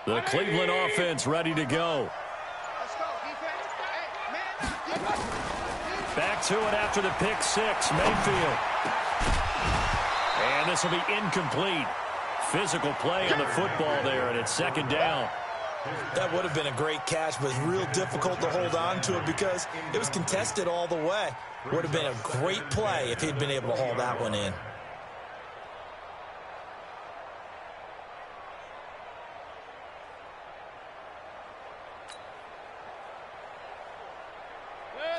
The Cleveland offense ready to go. Back to it after the pick six, Mayfield. And this will be incomplete. Physical play on the football there, and it's second down. That would have been a great catch, but real difficult to hold on to it because it was contested all the way. Would have been a great play if he'd been able to haul that one in.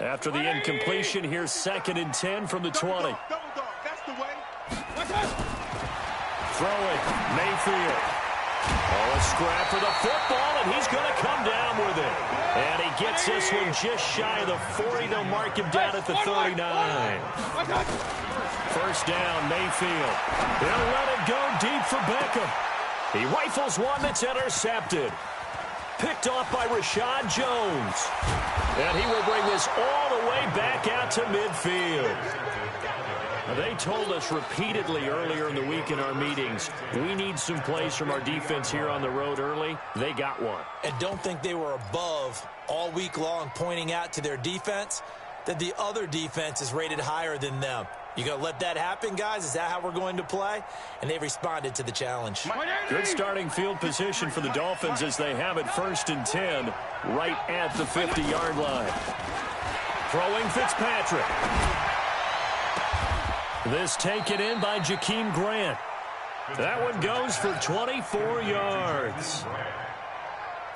After the incompletion, here's 2nd and 10 from the 20. Throwing, Mayfield. Oh, a scrap for the football, and he's going to come down with it. And he gets this one just shy of the 40. They'll mark him down at the 39. First down, Mayfield. They'll let it go deep for Beckham. He rifles one that's intercepted. Picked off by Rashad Jones. And he will bring this all the way back out to midfield. Now, they told us repeatedly earlier in the week in our meetings, we need some plays from our defense here on the road early. They got one. And don't think they were above all week long pointing out to their defense that the other defense is rated higher than them. You going to let that happen, guys? Is that how we're going to play? And they responded to the challenge. Good starting field position for the Dolphins as they have it 1st and 10 right at the 50-yard line. Throwing Fitzpatrick. This taken in by Jakeem Grant. That one goes for 24 yards.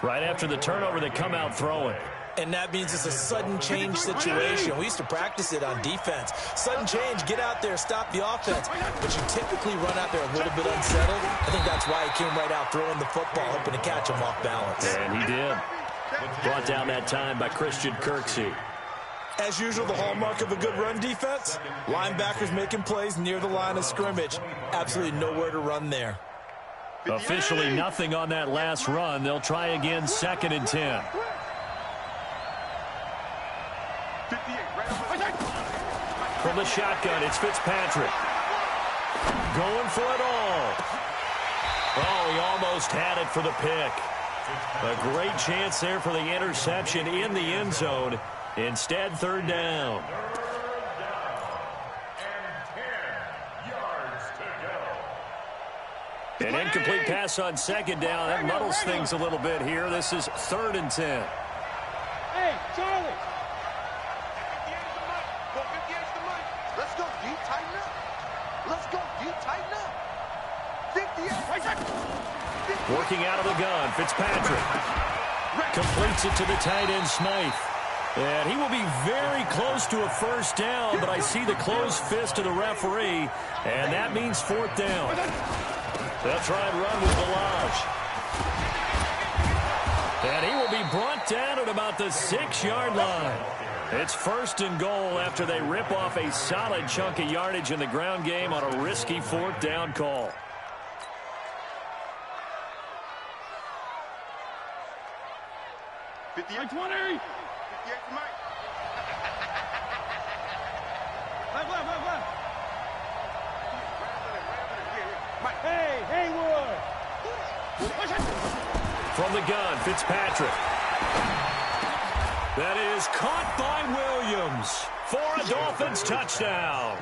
Right after the turnover, they come out throwing. And that means it's a sudden change situation. We used to practice it on defense. Sudden change, get out there, stop the offense. But you typically run out there a little bit unsettled. I think that's why he came right out throwing the football, hoping to catch him off balance. And he did. Brought down that time by Christian Kirksey. As usual, the hallmark of a good run defense, linebackers making plays near the line of scrimmage. Absolutely nowhere to run there. Officially nothing on that last run. They'll try again 2nd and 10. From the shotgun, it's Fitzpatrick. Going for it all. Oh, he almost had it for the pick. A great chance there for the interception in the end zone. Instead, 3rd down. An incomplete pass on 2nd down. That muddles things a little bit here. This is 3rd and 10. Hey, Charlie. Let's go, D. Tighten up. Let's go, D. Tighten up. 58. Working out of the gun, Fitzpatrick. Completes it to the tight end, Smythe. And he will be very close to a 1st down, but I see the closed fist of the referee, and that means 4th down. They'll try and run with Balaj. And he will be brought down at about the 6-yard line. It's 1st and goal after they rip off a solid chunk of yardage in the ground game on a risky 4th down call. Like 20. Hey, Haywood. From the gun, Fitzpatrick. That is caught by Williams for a Dolphins touchdown.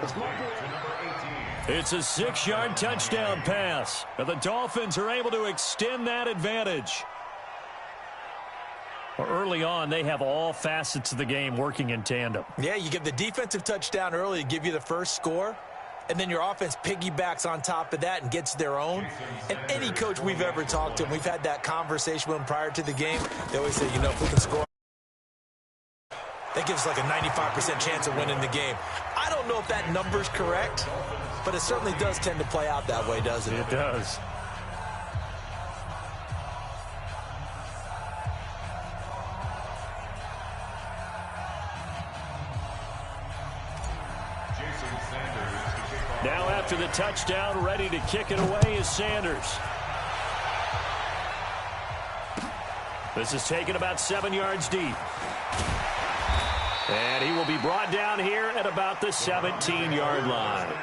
It's a 6-yard touchdown pass. And the Dolphins are able to extend that advantage. Early on, they have all facets of the game working in tandem. Yeah, you get the defensive touchdown early to give you the first score, and then your offense piggybacks on top of that and gets their own. And any coach we've ever talked to, and we've had that conversation with them prior to the game, they always say, you know, if we can score, that gives us like a 95% chance of winning the game. I don't know if that number's correct, but it certainly does tend to play out that way, doesn't it? It does. Now after the touchdown, ready to kick it away is Sanders. This is taken about 7 yards deep. And he will be brought down here at about the 17-yard line.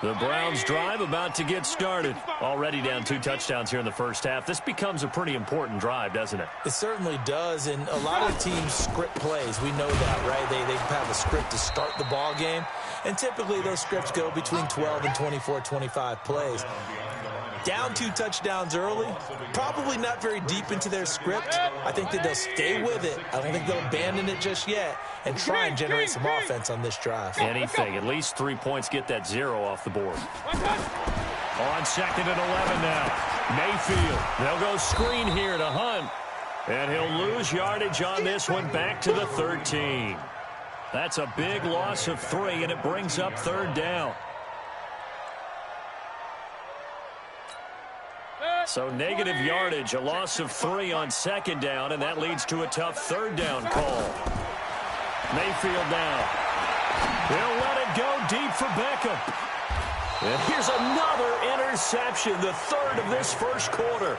The Browns drive about to get started. Already down 2 touchdowns here in the first half. This becomes a pretty important drive, doesn't it? It certainly does, and a lot of teams script plays. We know that, right? They have a script to start the ball game, and typically those scripts go between 12 and 24, 25 plays. Down 2 touchdowns early, probably not very deep into their script. I think that they'll stay with it. I don't think they'll abandon it just yet and try and generate some offense on this drive. Anything. At least 3 points get that 0 off the board. On 2nd and 11 now. Mayfield. They'll go screen here to Hunt. And he'll lose yardage on this one back to the 13. That's a big loss of 3, and it brings up 3rd down. So negative yardage, a loss of 3 on 2nd down, and that leads to a tough 3rd down call. Mayfield now. He'll let it go deep for Beckham. And here's another interception, the 3rd of this first quarter.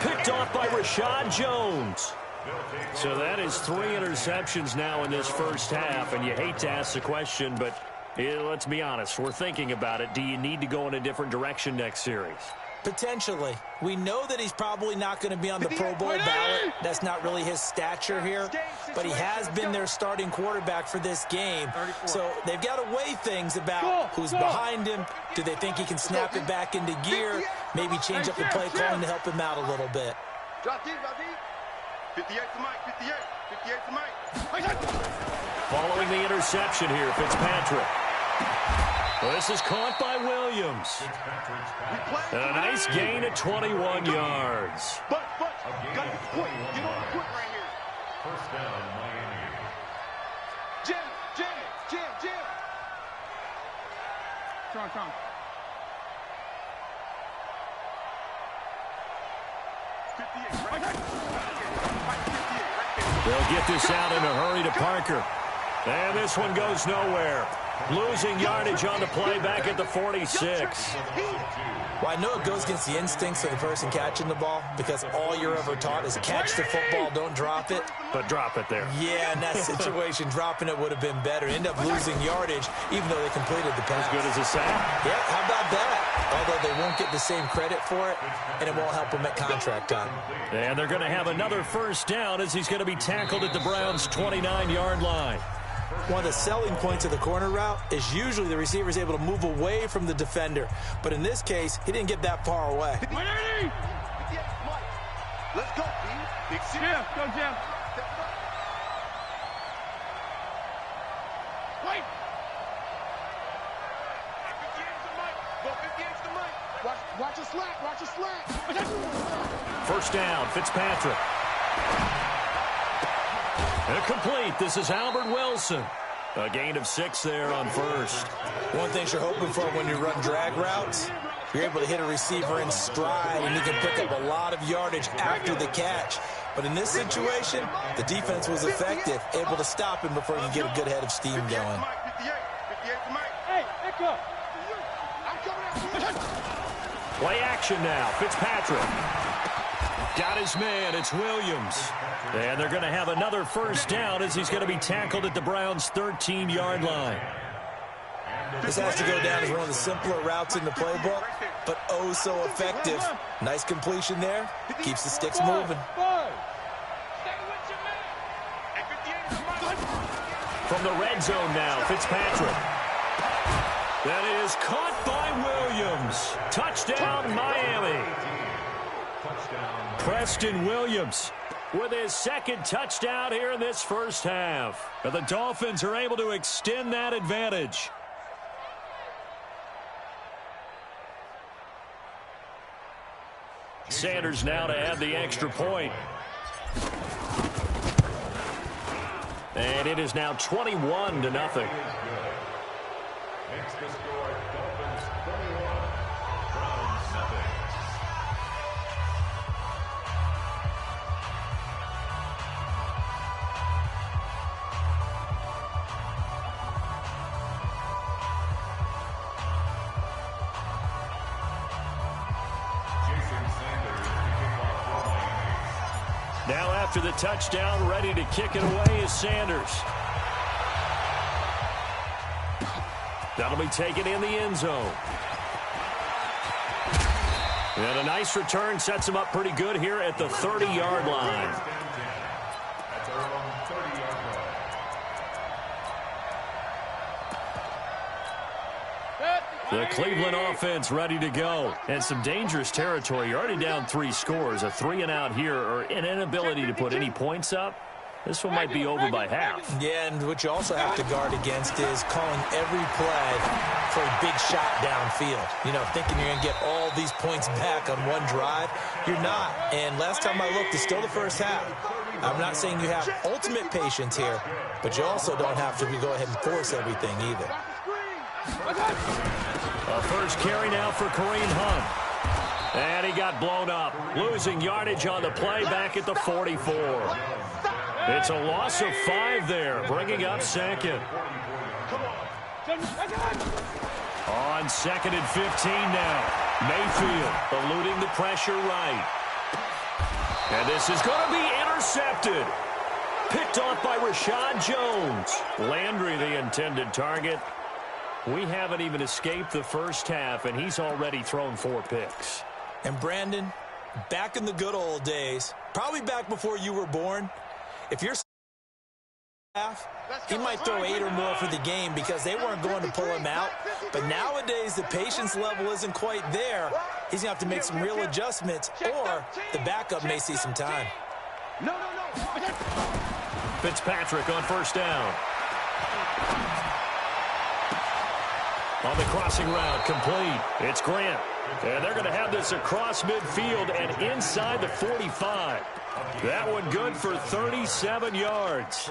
Picked off by Rashad Jones. So that is 3 interceptions now in this first half, and you hate to ask the question, but let's be honest, we're thinking about it. Do you need to go in a different direction next series? Potentially. We know that he's probably not going to be on the Pro Bowl ballot. That's not really his stature here. But he has been their starting quarterback for this game. So they've got to weigh things about who's behind him. Do they think he can snap it back into gear? Maybe change up the play calling to help him out a little bit. 58 to Mike, 58. 58 to Mike. Following the interception here, Fitzpatrick. Well, this is caught by Williams. And a nice gain of 21 yards. But, got the point. Get on the point right here. First down, Miami. Jim. Come. They'll get this out in a hurry to Parker. And this one goes nowhere. Losing yardage on the play back at the 46. Well, I know it goes against the instincts of the person catching the ball because all you're ever taught is catch the football, don't drop it. But drop it there. Yeah, in that situation, dropping it would have been better. End up losing yardage, even though they completed the pass. As good as a sack. Yeah, how about that? Although they won't get the same credit for it, and it won't help them at contract time. And they're going to have another first down as he's going to be tackled at the Browns' 29-yard line. One of the selling points of the corner route is usually the receiver is able to move away from the defender. But in this case, he didn't get that far away. Let's go, B. Jim, go, Jim. Wait. 58 to Mike. Go 58 to Mike. Watch your slack. First down, Fitzpatrick. Complete. This is Albert Wilson. A gain of 6 there on first. One thing you're hoping for when you run drag routes, you're able to hit a receiver in stride, and you can pick up a lot of yardage after the catch. But in this situation, the defense was effective, able to stop him before he could get a good head of steam going. 58 to Mike. Hey, pick up. Play action now. Fitzpatrick. Got his man. It's Williams. And they're going to have another first down as he's going to be tackled at the Browns' 13-yard line. This has to go down as one of the simpler routes in the playbook, but oh so effective. Nice completion there. Keeps the sticks moving. From the red zone now, Fitzpatrick. That is caught by Williams. Touchdown, Miami. Preston Williams with his second touchdown here in this first half. And the Dolphins are able to extend that advantage. Sanders now to add the extra point. And it is now 21-0. Makes the score Dolphins 31, Browns 0. Now after the touchdown, ready to kick it away is Sanders. That'll be taken in the end zone. And a nice return sets him up pretty good here at the 30-yard line. At their own 30-yard line. The Cleveland offense ready to go. And some dangerous territory. You're already down 3 scores. A 3-and-out here or an inability to put any points up. This one might be over by half. Yeah, and what you also have to guard against is calling every play for a big shot downfield. You know, thinking you're going to get all these points back on one drive. You're not. And last time I looked, it's still the first half. I'm not saying you have ultimate patience here, but you also don't have to go ahead and force everything either. A first carry now for Kareem Hunt. And he got blown up, losing yardage on the play back at the 44. It's a loss of 5 there, bringing up second. On 2nd and 15 now. Mayfield eluding the pressure right. And this is going to be intercepted. Picked off by Rashad Jones. Landry, the intended target. We haven't even escaped the first half, and he's already thrown 4 picks. And Brandon, back in the good old days, probably back before you were born, if you're half, he might throw 8 or more for the game because they weren't going to pull him out. But nowadays, the patience level isn't quite there. He's going to have to make some real adjustments, or the backup may see some time. No. Fitzpatrick on first down. On the crossing route, complete. It's Grant. And they're going to have this across midfield and inside the 45. That one good for 37 yards.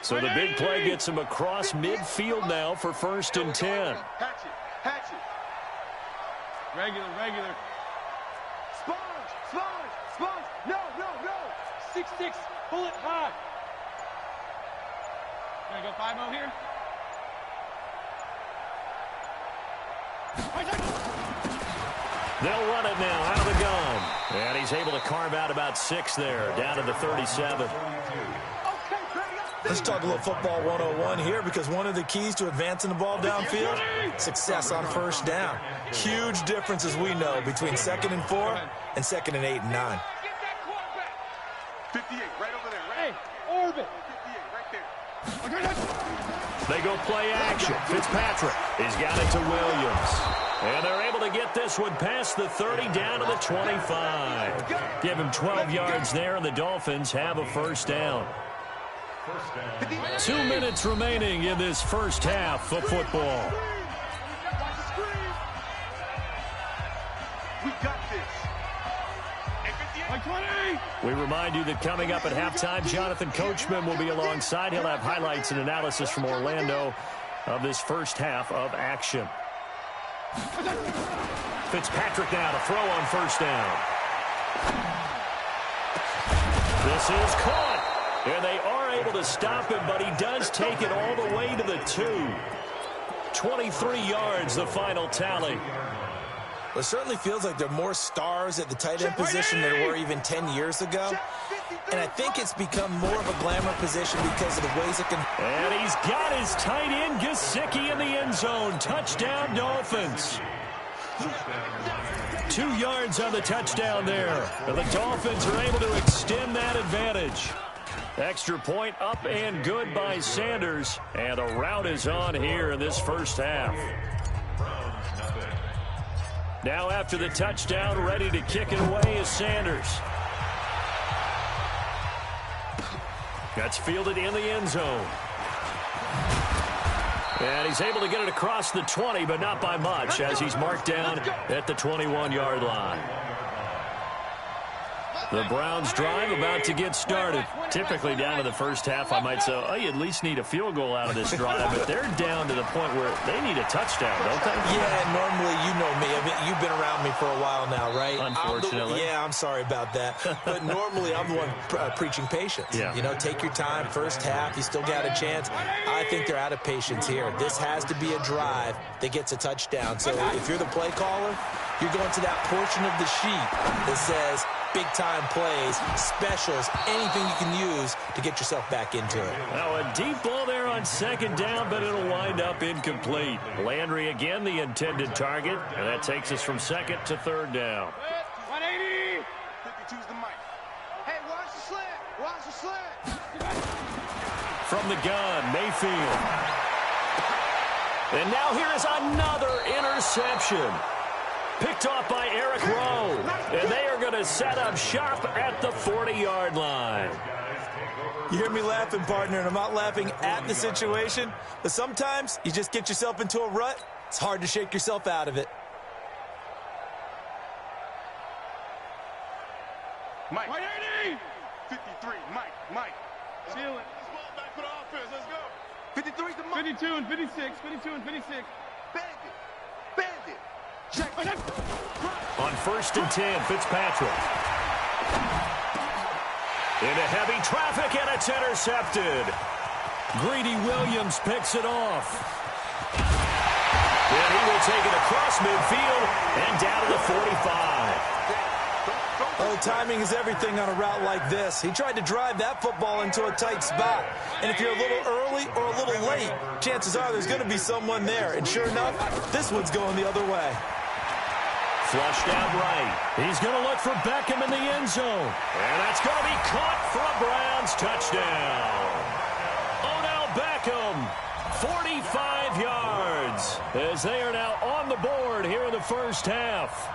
So the big play gets him across midfield now for 1st and 10. Hatch it. Regular. Sponge. No. 6-6. Pull it high. Gonna go 5-0 here. They'll run it now out of the gun. And he's able to carve out about 6 there, down to the 37. Let's talk a little football 101 here, because one of the keys to advancing the ball downfield, success on first down. Huge difference, as we know, between 2nd and 4 and 2nd and 8 and 9. 58, right over there. Hey, orbit. 58, right there. They go play action. Fitzpatrick. He's got it to Williams. And they're able to get this one past the 30 down to the 25. Give him 12 yards there, and the Dolphins have a first down. 2 minutes remaining in this first half of football. We got this. We remind you that coming up at halftime, Jonathan Coachman will be alongside. He'll have highlights and analysis from Orlando of this first half of action. Fitzpatrick now to throw on first down. This is caught. And they are able to stop him, but he does take it all the way to the 2. 23 yards, the final tally. Well, it certainly feels like there are more stars at the tight end position than there were even 10 years ago. And I think it's become more of a glamour position because of the ways it can... And he's got his tight end, Gesicki, in the end zone. Touchdown, Dolphins. 2 yards on the touchdown there. And the Dolphins are able to extend that advantage. Extra point up and good by Sanders. And a rout is on here in this first half. Now after the touchdown, ready to kick it away is Sanders. That's fielded in the end zone. And he's able to get it across the 20, but not by much, as he's marked down at the 21-yard line. The Browns drive about to get started. Typically down to the first half, I might say, oh, you at least need a field goal out of this drive, but they're down to the point where they need a touchdown, don't they? Yeah, normally, you know me. I mean, you've been around me for a while now, right? Unfortunately. I'm sorry about that. But normally, I'm the one preaching patience. Yeah. You know, take your time. First half, you still got a chance. I think they're out of patience here. This has to be a drive that gets a touchdown. So if you're the play caller, you're going to that portion of the sheet that says, big-time plays, specials, anything you can use to get yourself back into it. Now a deep ball there on second down, but it'll wind up incomplete. Landry again the intended target, and that takes us from second to third down. 180. 52's the mic. Hey, watch the slant. Watch the slant. From the gun, Mayfield. And now here is another interception. Picked off by Eric Rowe. And they are going to set up shop at the 40-yard line. You hear me laughing, partner, and I'm not laughing at the situation, but sometimes you just get yourself into a rut. It's hard to shake yourself out of it. Mike. 180. 53, Mike. Seal it. Let's ball back for the offense. Let's go. 53's the mic. 52 and 56. 52 and 56. Bandit. Check. On 1st and 10, Fitzpatrick. Into heavy traffic, and it's intercepted. Greedy Williams picks it off. And he will take it across midfield and down to the 45. Oh, timing is everything on a route like this. He tried to drive that football into a tight spot. And if you're a little early or a little late, chances are there's going to be someone there. And sure enough, this one's going the other way. Flushed out right. He's going to look for Beckham in the end zone. And that's going to be caught for a Browns touchdown. Odell Beckham, 45 yards, as they are now on the board here in the first half.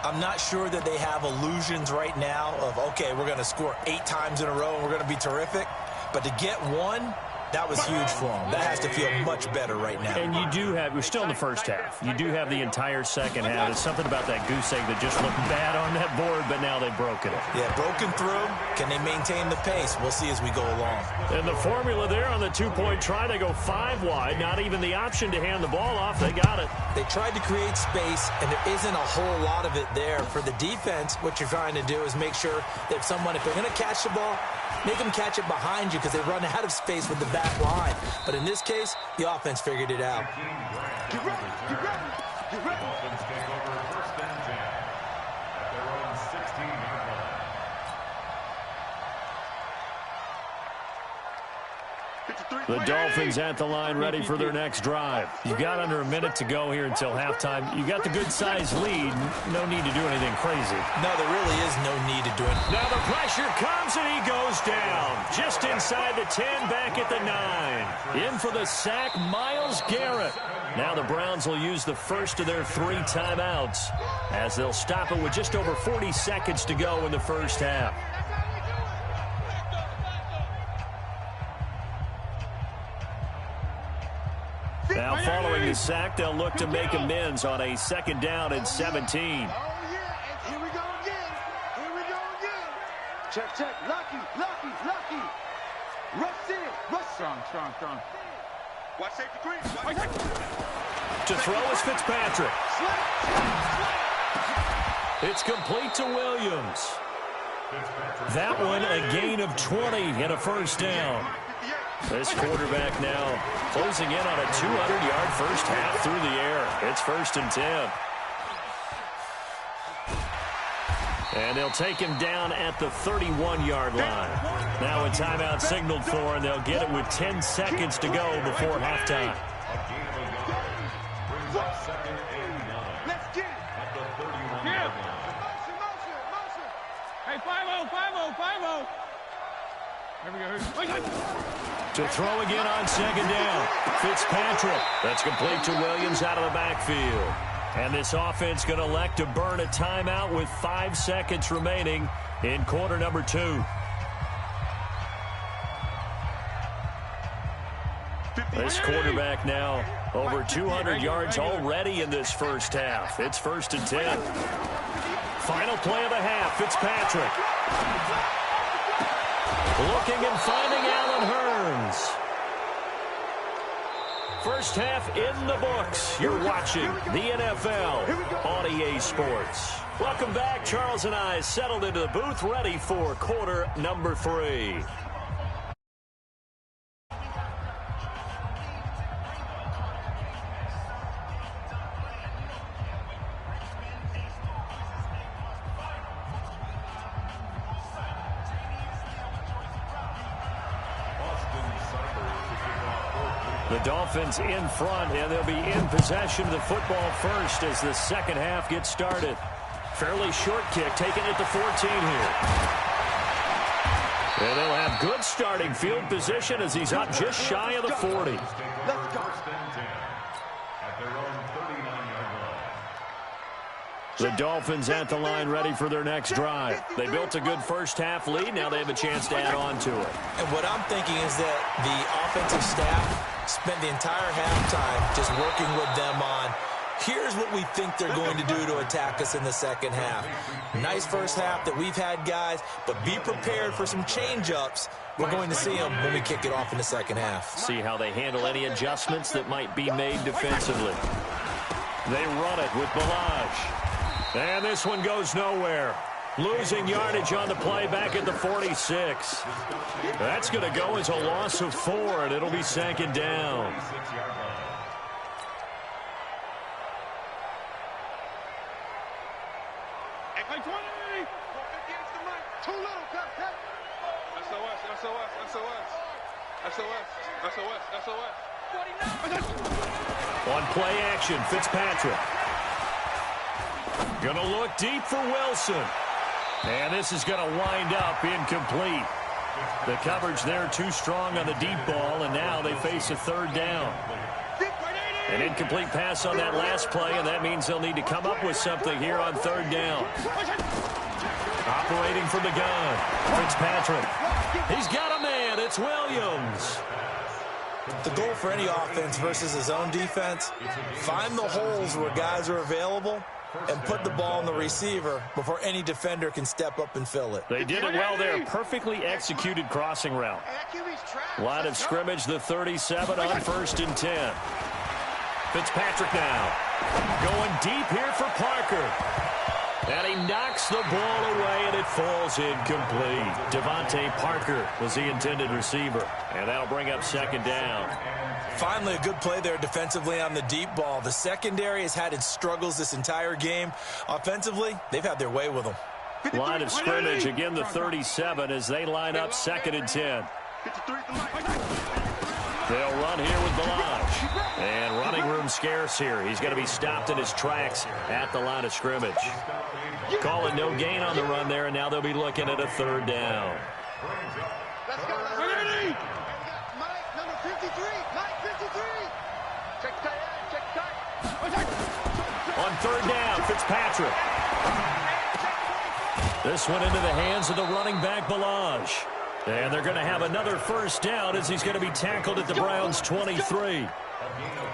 I'm not sure that they have illusions right now of, okay, we're going to score 8 times in a row and we're going to be terrific. But to get one, that was huge for them. That has to feel much better right now. And you do have, we're still in the first half. You do have the entire second half. There's something about that goose egg that just looked bad on that board, but now they've broken it. Yeah, broken through. Can they maintain the pace? We'll see as we go along. And the formula there on the 2-point try, they go 5 wide. Not even the option to hand the ball off. They got it. They tried to create space, and there isn't a whole lot of it there. For the defense, what you're trying to do is make sure that if they're going to catch the ball, make them catch it behind you because they run out of space with the back line. But in this case, the offense figured it out. Get ready. Dolphins take over 1st and 10 at their own 16-yard line. The Dolphins at the line ready for their next drive. You've got under a minute to go here until halftime. You got the good-sized lead. No need to do anything crazy. No, there really is no need to do it. Now the pressure comes and he goes down. Just inside the 10, back at the 9. In for the sack, Myles Garrett. Now the Browns will use the first of their 3 timeouts as they'll stop it with just over 40 seconds to go in the first half. Now following the sack, they'll look to make amends on a 2nd down and 17. Oh, yeah. Here we go again. Check. Lucky. Rush in. Strong. Watch safety green. To throw is Fitzpatrick. It's complete to Williams. That one a gain of 20 and a first down. This quarterback now closing in on a 200-yard first half through the air. It's 1st and 10. And they'll take him down at the 31-yard line. Now a timeout signaled for, and they'll get it with 10 seconds to go before halftime. Let's get it. At the 31-yard line. Motion. Hey, 5-0. Here we go. To throw again on 2nd down. Fitzpatrick. That's complete to Williams out of the backfield. And this offense going to elect to burn a timeout with 5 seconds remaining in quarter number 2. This quarterback now over 200 yards already in this first half. It's 1st and 10. Final play of the half, Fitzpatrick. Looking and finding Allen Hurns. First half in the books. You're watching the NFL on EA Sports. Welcome back. Charles and I settled into the booth, ready for quarter number 3. The Dolphins in front, and they'll be in possession of the football first as the second half gets started. Fairly short kick, taken at the 14 here. And they'll have good starting field position as he's up just shy of the 40. Let's go. At their own 39-yard line. The Dolphins at the line ready for their next drive. They built a good first-half lead. Now they have a chance to add on to it. And what I'm thinking is that the offensive staff spent the entire halftime just working with them on, here's what we think they're going to do to attack us in the second half. Nice first half that we've had, guys, but be prepared for some change-ups. We're going to see them when we kick it off in the second half. See how they handle any adjustments that might be made defensively. They run it with Balaj. And this one goes nowhere. Losing yardage on the play back at the 46. That's going to go as a loss of 4, and it'll be second down. Like 20. Too little, cut. SOS. On play action, Fitzpatrick. Going to look deep for Wilson. And this is going to wind up incomplete. The coverage there too strong on the deep ball, and now they face a third down. An incomplete pass on that last play, and that means they'll need to come up with something here on third down. Operating from the gun, Fitzpatrick. He's got a man. It's Williams. The goal for any offense versus his own defense, find the holes where guys are available and put the ball in the receiver before any defender can step up and fill it. They did it well there. Perfectly executed crossing route. Line of scrimmage, the 37 on 1st and 10. Fitzpatrick now. Going deep here for Parker. And he knocks the ball away, and it falls incomplete. Devontae Parker was the intended receiver. And that'll bring up second down. Finally, a good play there defensively on the deep ball. The secondary has had its struggles this entire game. Offensively, they've had their way with them. Line of scrimmage, again the 37 as they line up 2nd and 10. They'll run here with Balaj. And running room scarce here. He's going to be stopped in his tracks at the line of scrimmage. Call it no gain on the run there, and now they'll be looking at a third down. Let's go. Mike, number 53. Mike, 53. Check tight. On third down, Fitzpatrick. This one into the hands of the running back, Balaj. And they're going to have another first down as he's going to be tackled at the Browns' 23.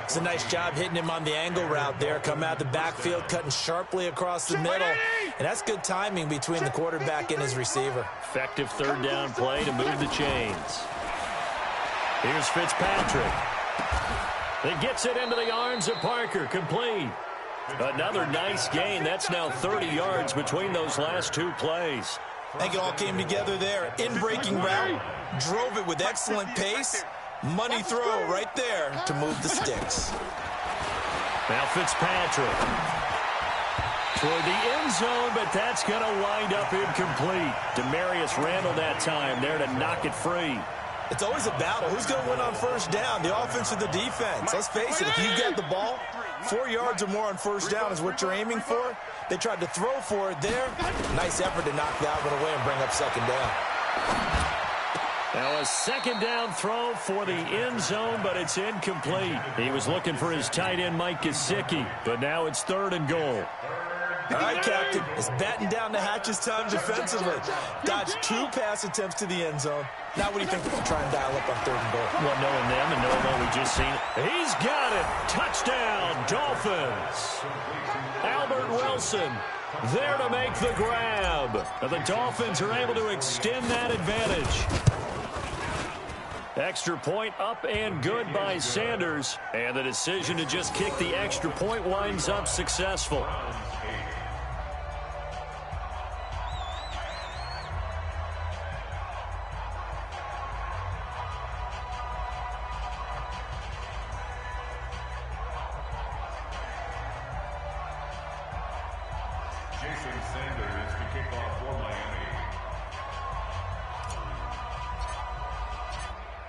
It's a nice job hitting him on the angle route there. Come out the backfield, cutting sharply across the middle. And that's good timing between the quarterback and his receiver. Effective third down play to move the chains. Here's Fitzpatrick. He gets it into the arms of Parker. Complete. Another nice gain. That's now 30 yards between those last two plays. I think it all came together there. In-breaking route, drove it with excellent pace. Money throw right there to move the sticks. Now Fitzpatrick. Toward the end zone, but that's going to wind up incomplete. Demarius Randall that time there to knock it free. It's always a battle. Who's going to win on first down, the offense or the defense? Let's face it, if you get the ball, 4 yards or more on first down is what you're aiming for. They tried to throw for it there. Nice effort to knock that one away and bring up second down. Now a second down throw for the end zone, but it's incomplete. He was looking for his tight end, Mike Gesicki, but now it's 3rd and goal. All right, Captain, it's batten down the hatches time defensively. Dodged 2 pass attempts to the end zone. Now what do you think we can try and dial up on 3rd and goal? Well, knowing them and knowing what we just seen, he's got it. Touchdown, Dolphins. Albert Wilson there to make the grab. And the Dolphins are able to extend that advantage. Extra point up and good by Sanders. And the decision to just kick the extra point winds up successful. Sanders to kick off for Miami.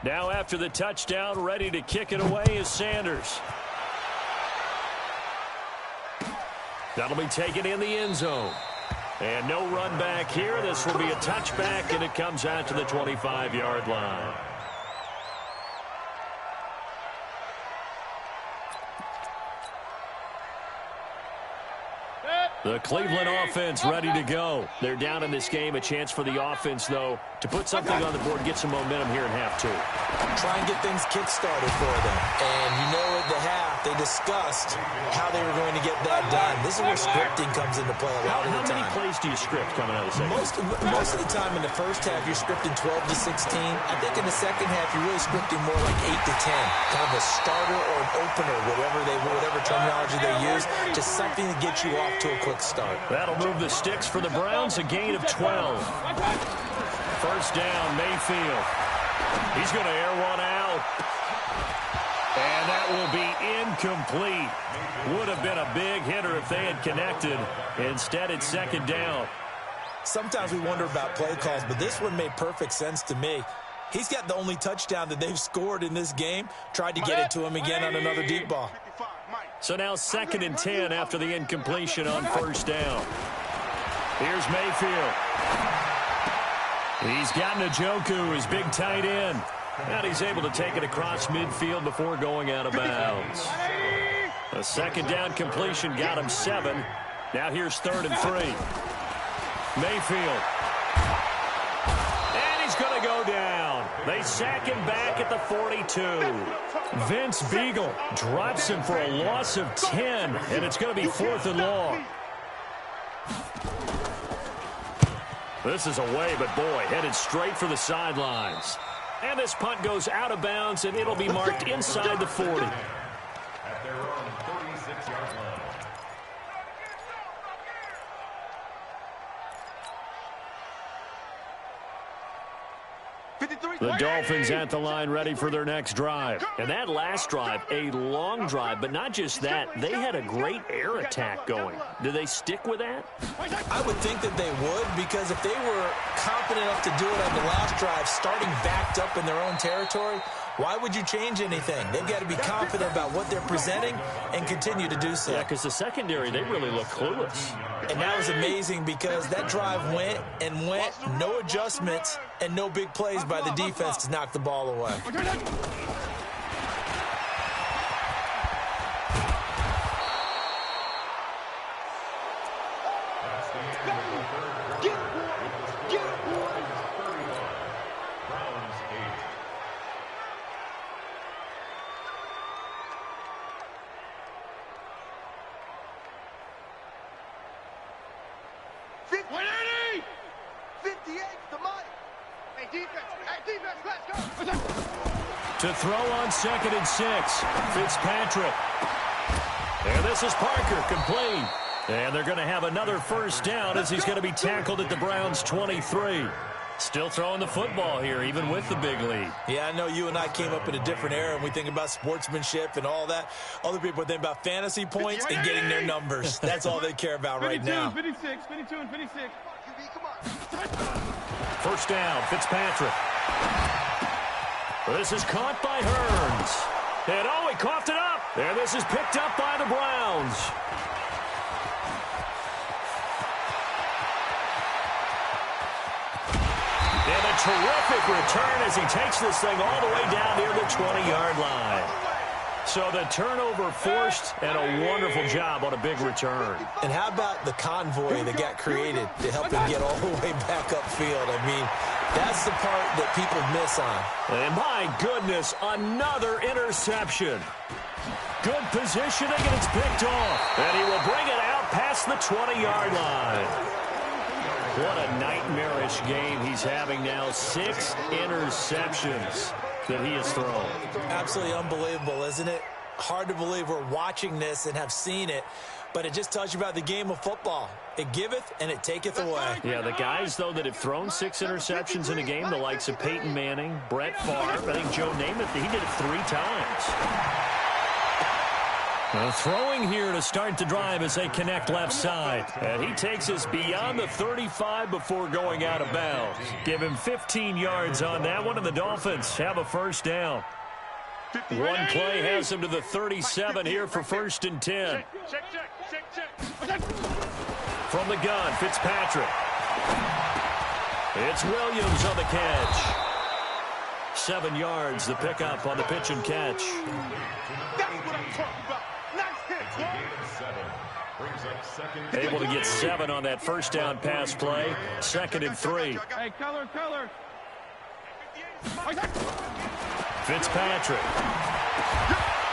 Now after the touchdown, ready to kick it away is Sanders. That'll be taken in the end zone. And no run back here. This will be a touchback, and it comes out to the 25-yard line. The Cleveland offense ready to go. They're down in this game. A chance for the offense, though, to put something on the board, get some momentum here in half two. Try and get things kick-started for them. And you know at the half, they discussed how they were going to get that done. This is where scripting comes into play a lot of the time. How many plays do you script coming out of the second? Most of the time in the first half, you're scripting 12 to 16. I think in the second half, you're really scripting more like 8 to 10. Kind of a starter or an opener, whatever terminology they use, just something to get you off to a quick start. That'll move the sticks for the Browns, a gain of 12. First down, Mayfield. He's going to air one out. And that will be incomplete. Would have been a big hitter if they had connected. Instead, it's second down. Sometimes we wonder about play calls, but this one made perfect sense to me. He's got the only touchdown that they've scored in this game. Tried to get it to him again on another deep ball. So now 2nd and 10 after the incompletion on first down. Here's Mayfield. He's got Njoku, his big tight end. And he's able to take it across midfield before going out of bounds. A 2nd down completion got him 7. Now here's 3rd and 3. Mayfield. And he's going to go down. They sack him back at the 42. Vince Beagle drops him for a loss of 10, and it's going to be 4th and long. This is away, but boy, headed straight for the sidelines. And this punt goes out of bounds, and it'll be marked inside the 40. At their own 36-yard line. The Dolphins at the line ready for their next drive. And that last drive, a long drive, but not just that. They had a great air attack going. Do they stick with that? I would think that they would, because if they were confident enough to do it on the last drive, starting backed up in their own territory, why would you change anything? They've got to be confident about what they're presenting and continue to do so. Yeah, because the secondary, they really look clueless. And that was amazing because that drive went and went, no adjustments, and no big plays by the defense to knock the ball away. To throw on 2nd and 6, Fitzpatrick. And this is Parker, complete. And they're going to have another first down as he's going to be tackled at the Browns' 23. Still throwing the football here, even with the big lead. Yeah, I know you and I came up in a different era, and we think about sportsmanship and all that. Other people think about fantasy points and getting their numbers. That's all they care about right now. 52 and 56. First down, Fitzpatrick. This is caught by Hearns. And oh, he coughed it up. And this is picked up by the Browns. And a terrific return as he takes this thing all the way down near the 20-yard line. So the turnover forced, and a wonderful job on a big return. And how about the convoy that got created to help him get all the way back upfield? I mean, that's the part that people miss on. And my goodness, another interception. Good positioning, and it's picked off. And he will bring it out past the 20-yard line. What a nightmarish game he's having now. 6 interceptions that he has thrown. Absolutely unbelievable, isn't it? Hard to believe we're watching this and have seen it, but it just tells you about the game of football. It giveth and it taketh away. Yeah, the guys, though, that have thrown 6 interceptions in a game, the likes of Peyton Manning, Brett Favre, I think Joe Namath, he did it 3 times. Throwing here to start the drive as they connect left side. And he takes us beyond the 35 before going out of bounds. Give him 15 yards on that one, and the Dolphins have a first down. One play has him to the 37 here for 1st and 10. Check. From the gun, Fitzpatrick. It's Williams on the catch. 7 yards, the pickup on the pitch and catch. That's what I'm talking about. Nice hit, boy. Able to get 7 on that first down pass play. 2nd and 3. Hey, color. Fitzpatrick.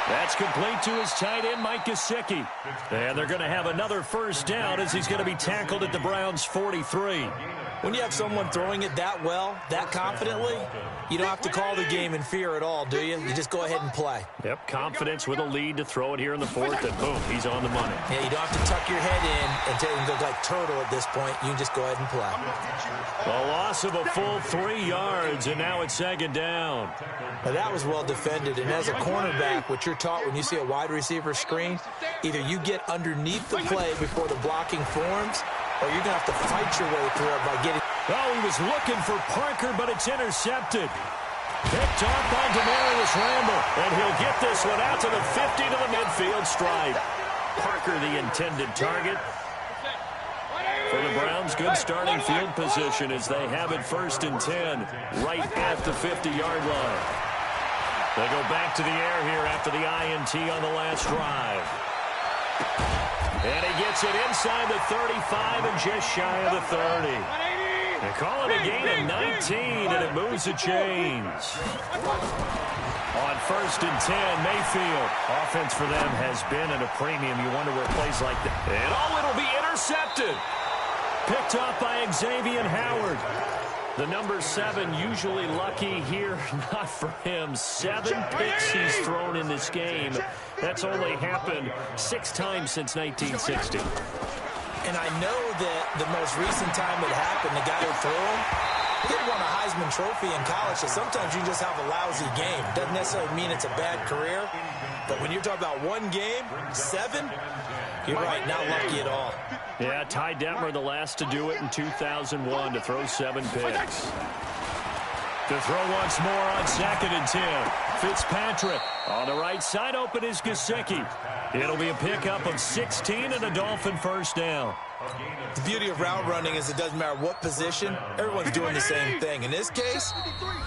That's complete to his tight end, Mike Gesicki. And they're going to have another first down as he's going to be tackled at the Browns' 43. When you have someone throwing it that well, that confidently, you don't have to call the game in fear at all, do you? You just go ahead and play. Yep, confidence with a lead to throw it here in the 4th, and boom, he's on the money. Yeah, you don't have to tuck your head in and look like turtle at this point. You can just go ahead and play. A loss of a full 3 yards, and now it's 2nd down. Now, that was well defended, and as a cornerback, what you're taught when you see a wide receiver screen, either you get underneath the play before the blocking forms, or you're going to have to fight your way through it by getting... Oh, he was looking for Parker, but it's intercepted. Picked off by Demarius Randall, and he'll get this one out to the 50 to the midfield stripe. Parker, the intended target. For the Browns, good starting field position as they have it 1st and 10, right at the 50-yard line. They go back to the air here after the INT on the last drive. And he gets it inside the 35 and just shy of the 30. They call it a gain of 19, and it moves the chains. On 1st and 10, Mayfield. Offense for them has been at a premium. You wonder where plays like that. And it'll be intercepted. Picked off by Xavier Howard. The number 7 usually lucky here. Not for him. 7 picks he's thrown in this game. That's only happened 6 times since 1960. And I know that the most recent time it happened, the guy who threw him, he won a Heisman Trophy in college, so sometimes you just have a lousy game. Doesn't necessarily mean it's a bad career, but when you're talking about one game, 7, you're right, not lucky at all. Yeah, Ty Detmer, the last to do it in 2001, to throw 7 picks. To throw once more on 2nd and 10. Fitzpatrick on the right side, open is Gesicki. It'll be a pickup of 16 and a Dolphin first down. The beauty of route running is it doesn't matter what position, everyone's doing the same thing. In this case,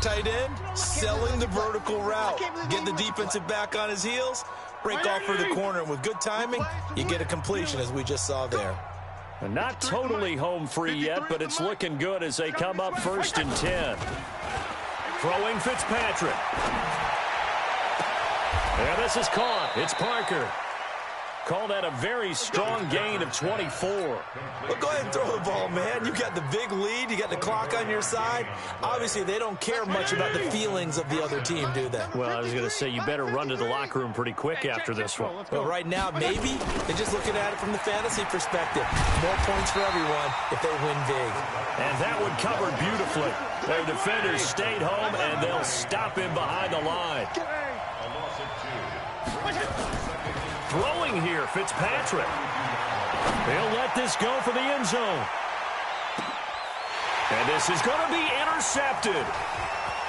tight end, selling the vertical route. Get the defensive back on his heels, break off for the corner, and with good timing, you get a completion as we just saw there. Not totally home free yet, but it's looking good as they come up 1st and 10. Throwing Fitzpatrick. And this is caught. It's Parker. Call that a very strong gain of 24. Well, go ahead and throw the ball, man. You got the big lead. You got the clock on your side. Obviously, they don't care much about the feelings of the other team, do they? Well, I was going to say, you better run to the locker room pretty quick after this one. Well, right now, maybe they're just looking at it from the fantasy perspective. More points for everyone if they win big. And that one covered beautifully. Their defenders stayed home, and they'll stop him behind the line. Throwing here, Fitzpatrick. He'll let this go for the end zone. And this is going to be intercepted.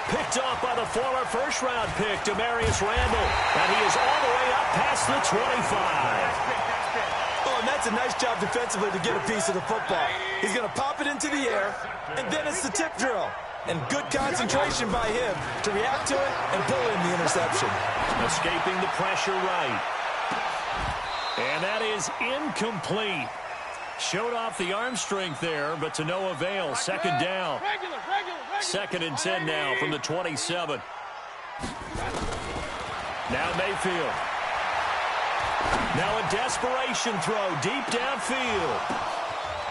Picked off by the former first-round pick, Demarius Randall. And he is all the way up past the 25. Oh, and that's a nice job defensively to get a piece of the football. He's going to pop it into the air, and then it's the tip drill. And good concentration by him to react to it and pull in the interception. Escaping the pressure right. And that is incomplete. Showed off the arm strength there, but to no avail. 2nd down. 2nd and 10 now from the 27. Now Mayfield. Now a desperation throw deep downfield.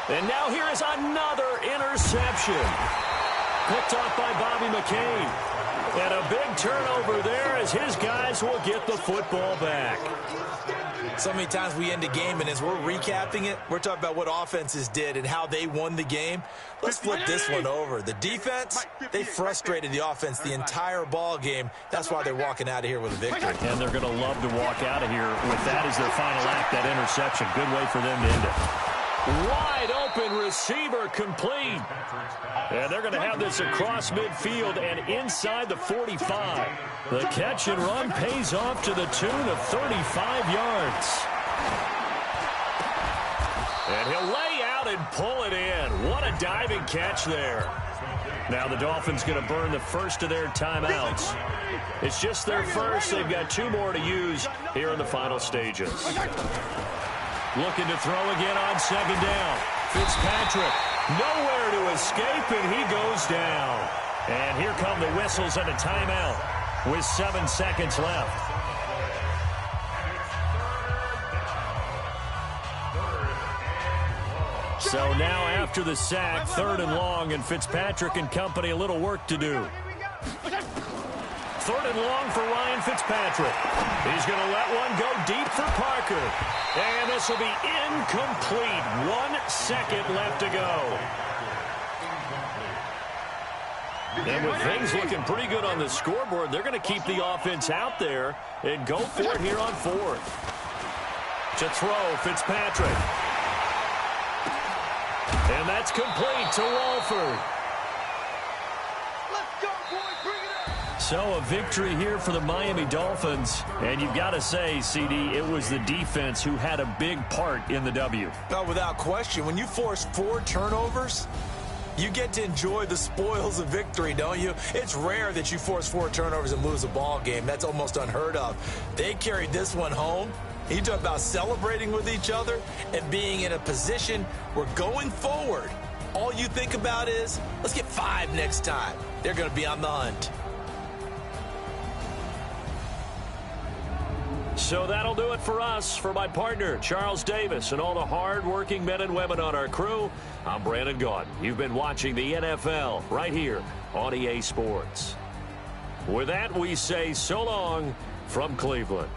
And now here is another interception. Picked off by Bobby McCain. And a big turnover there as his guys will get the football back. So many times we end a game, and as we're recapping it, we're talking about what offenses did and how they won the game. Let's flip this one over. The defense, they frustrated the offense the entire ball game. That's why they're walking out of here with a victory. And they're going to love to walk out of here with that as their final act, that interception. Good way for them to end it. Wide open receiver complete. And they're going to have this across midfield and inside the 45. The catch and run pays off to the tune of 35 yards. And he'll lay out and pull it in. What a diving catch there. Now the Dolphins going to burn the first of their timeouts. It's just their first. They've got 2 more to use here in the final stages. Looking to throw again on second down. Fitzpatrick nowhere to escape, and he goes down. And here come the whistles and a timeout with 7 seconds left. So now after the sack, 3rd and long, and Fitzpatrick and company a little work to do. 3rd and long for Ryan Fitzpatrick. He's going to let one go deep for Parker. And this will be incomplete. 1 second left to go. And with things looking pretty good on the scoreboard, they're going to keep the offense out there and go for it here on 4th. To throw, Fitzpatrick. And that's complete to Walford. So a victory here for the Miami Dolphins. And you've got to say, CD, it was the defense who had a big part in the W. No, without question. When you force 4 turnovers, you get to enjoy the spoils of victory, don't you? It's rare that you force 4 turnovers and lose a ball game. That's almost unheard of. They carried this one home. You talk about celebrating with each other and being in a position where going forward, all you think about is, let's get 5 next time. They're going to be on the hunt. So that'll do it for us. For my partner, Charles Davis, and all the hard-working men and women on our crew, I'm Brandon Gaudin. You've been watching the NFL right here on EA Sports. With that, we say so long from Cleveland.